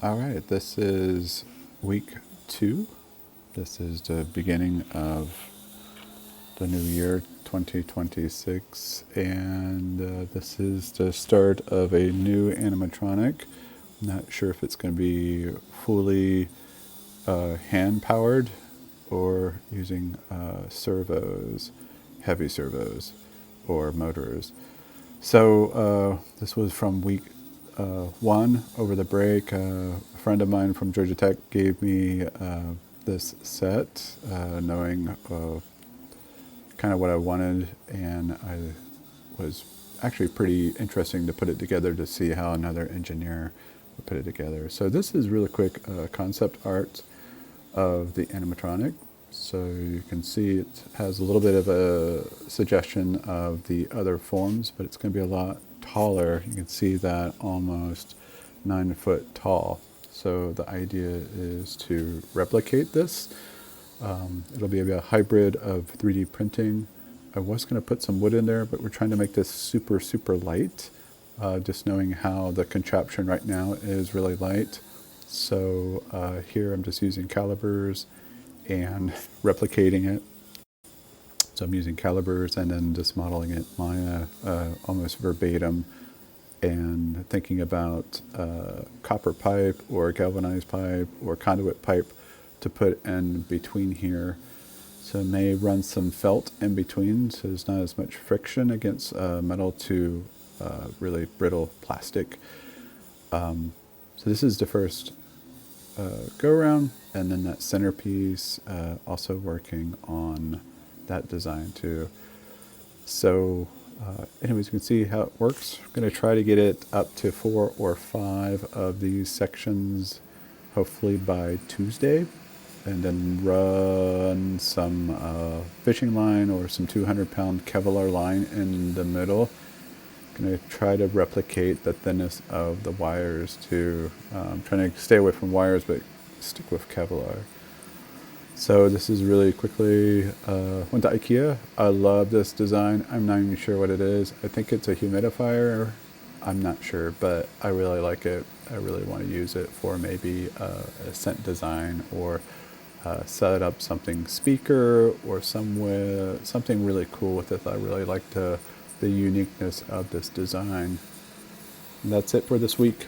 All right, this is week 2. This is the beginning of the new year, 2026, and this is the start of a new animatronic. I'm not sure if it's going to be fully hand powered or using servos, heavy servos, or motors. So this was from week 1 over the break. A friend of mine from Georgia Tech gave me this set, knowing kind of what I wanted, and I was actually pretty interesting to put it together to see how another engineer would put it together. So this is really quick concept art of the animatronic. So you can see it has a little bit of a suggestion of the other forms, but it's going to be a lot taller. You can see that almost 9 foot tall. So the idea is to replicate this. It'll be a hybrid of 3D printing. I was going to put some wood in there, but we're trying to make this super, super light. Just knowing how the contraption right now is really light. So here I'm just using calipers and replicating it. So I'm using calipers and then just modeling it Maya almost verbatim, and thinking about copper pipe or galvanized pipe or conduit pipe to put in between here. So I may run some felt in between so there's not as much friction against metal to really brittle plastic. So this is the first go around, and then that centerpiece, also working on that design too. So anyways, you can see how it works. I'm going to try to get it up to 4 or 5 of these sections hopefully by Tuesday, and then run some fishing line or some 200-pound Kevlar line in the middle. I'm going to try to replicate the thinness of the wires too. I'm trying to stay away from wires but stick with Kevlar. So this is really quickly, went to IKEA. I love this design. I'm not even sure what it is. I think it's a humidifier. I'm not sure, but I really like it. I really want to use it for maybe a scent design, or set up something speaker or somewhere, something really cool with it. I really like the uniqueness of this design. And that's it for this week.